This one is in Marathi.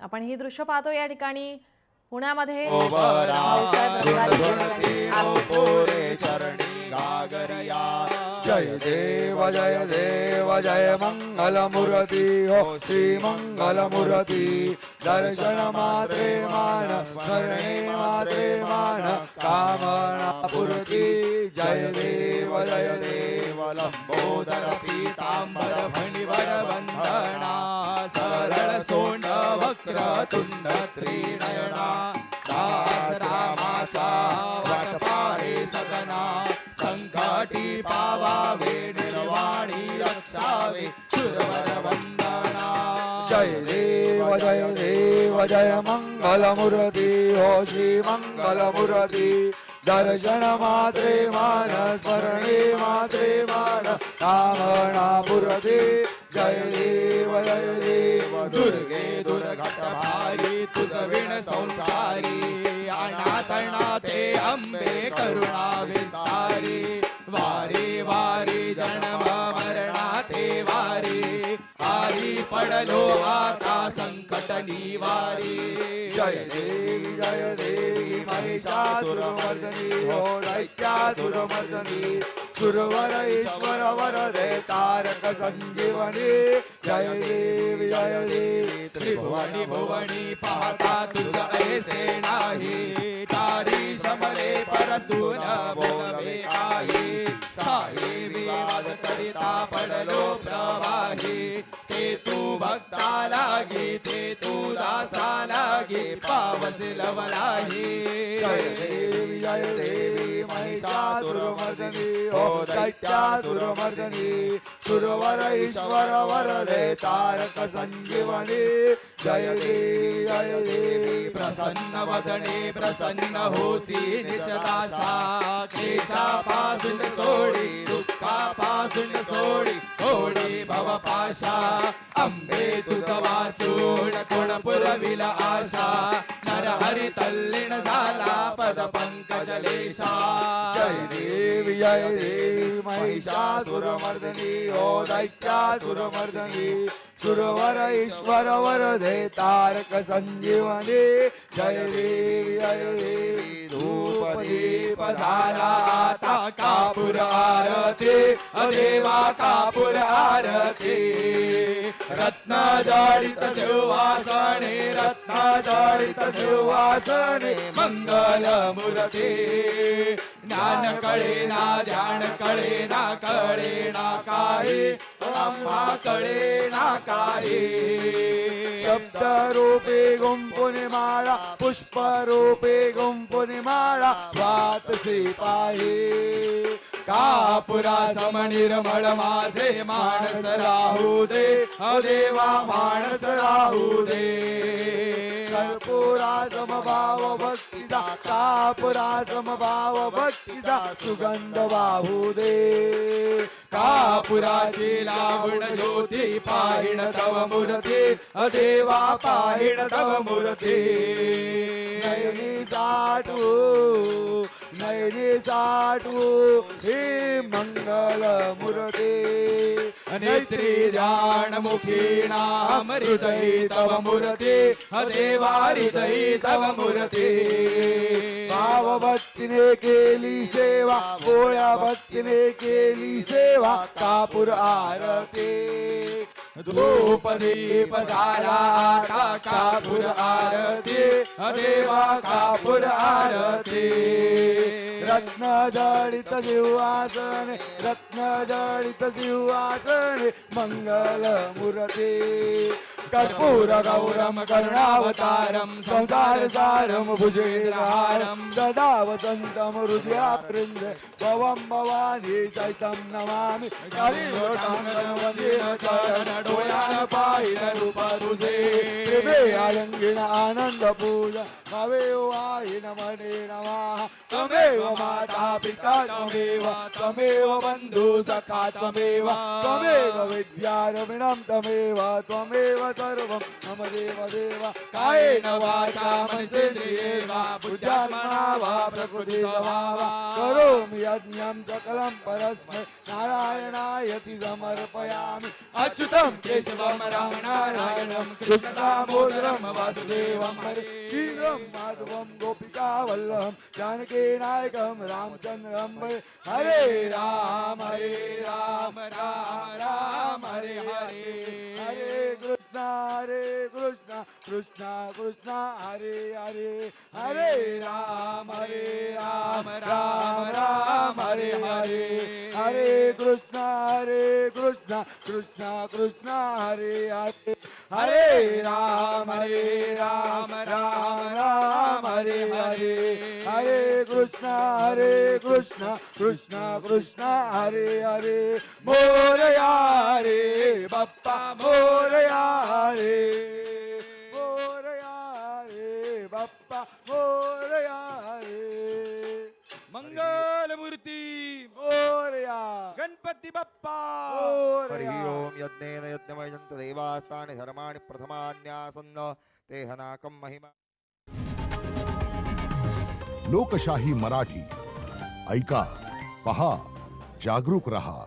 आपण ही दृश्य पाहतो या ठिकाणी पुण्यामध्ये जय देव जय मंगल मूर्ति हो श्री मंगल मूर्ति दर्शन मात्रे मान स्मरणे मात्रे मान कामना पूर्ति जय देव लंबोदर पीतांबर फणिवर वंदना सरल सोंड वक्र तुंड त्रिनयना दास रामाचा वाटपारे सदना संकटी पावावे निर्वाणी रक्षावे सुरवर वंदना जय देव जय मंगल मूर्ति हो श्री मंगल मूर्ति दर्शन मात्रे मान स्मरणे मात्रे मान कामना पूर्ति जय देव दुर्गे दुर्घट भारी तुझ विण संसारी अनाथनाथे अंबे करुणा विस्तारी वारी वारी जन्म मरणाते वारी आरी पडलो आता संकट निवारी जय देवी महिषासुरमर्दनी हो दैत्यासुरमर्दनी सुरवर ईश्वर वरदे तारक संजीवनी जय देवी त्रिभुवनी भुवनी पाहता तुझ ऐसे नाही तारी शमले परंतु न बोलवे काही साई विवाद करिता पडलो प्रवाही ते तू भक्ता लागी ते तू दासा लागी पावस लवलाही जय देवी महिषासुरमर्दनी हो दैत्यासुरमर्दनी सुरवर ईश्वर वरदे तारक संजीवनी जय देवी प्रसन्न वदने प्रसन्न होसी निजदासा क्लेशापासून सोडी दुःखापासून सोडी थोडी भवपाशा अंबे तुझ वाचून कोण पुरविल आशा नर हरी तल्लीन झाला पद पंकजलेशा जय देवी महिषासुरमर्दनी हो दैत्यासुरमर्दनी सुरवर ईश्वर वरदे तारक संजीवनी जय देवी धूप दीप झाला आता कापूर आरती अदेवा कापूर आरती रत्न जडित शिवासने रत्न जडित शिवासने मंगल मूर्ती ज्ञान कळे ना ध्यान कळे ना कळे ना काही आम्हा कळे ना काही शब्द रूपे गुंपुनी माळा पुष्प रूपे गुंपुनी माळा वात पाही कापुरा समनिर्मळ माझे मानस राहू दे अदेवा मानस राहू दे कर्पूरा समभाव भक्तीचा कापुरा समभाव भक्तीचा सुगंध वाहू दे कापुराची लावण ज्योती पाहिण तव मूर्ती अदेवा पाहिण तव मूर्ती नयनी साठू हे मंगल मूर्ती नेत्री ध्यान मुखी नाम हृदय तव मूर्ती अदेवा हृदय तव मूर्ती भाव भक्तीने केली सेवा गोळ्या भक्तीने केली सेवा कापूर आरती धूप दीप झाला आता कापूर आरती अदेवा कापूर आरती रत्न जडित सिंहासने रत्न जडित सिंहासने मंगल मूर्ती कर्पूर गौरम करुणावतारम संसार सारम भुजगेन्द्रहारम सदा वसंतम हृदयाकृंद भवम भवानी सहितं नमामि कालीलोटांगन वंदे चरण डोळ्यान पाहिन रूप तुझे प्रेमे आलिंगन आनंद पूजा तमेव वाहिन मने नमः तमेव माता पिता त्वमेव त्वमेव बन्धु सखा त्वमेव त्वमेव विद्या रविणं त्वमेव त्वमेव सर्वं मम देव देव कायेन वाचा मनसेन्द्रियेर्वा बुद्ध्यात्मना वा प्रकृतिस्वभावा करोमि यज्ञं सकलं परस्मै नारायणायति समर्पयामि अच्युतं केशवं राम नारायणं कृष्ण दामोदरं वासुदेवं हरे श्रीराम माधवं गोपिका वल्लभं जानकी नायकं रामचन्द्रं भजे हरे राम राम राम हरे हरे हरे कृष्ण कृष्ण कृष्ण हरे हरे हरे राम राम राम हरे हरे हरे कृष्ण कृष्ण कृष्ण हरे हरे हरे राम राम हरे हरे हरे कृष्ण कृष्ण कृष्ण हरे हरे मोरया रे बप्पा मोरया रे बप्पा मोरया रे मंगल मूर्ती मोरया गणपती बाप्पा हरि ओम यज्ञेन यज्ञमयन्तु देवास्तानि धर्माणि प्रथमान्यासन्न ते हनाकं महिमा लोकशाही मराठी ऐका पहा जागरूक रहा.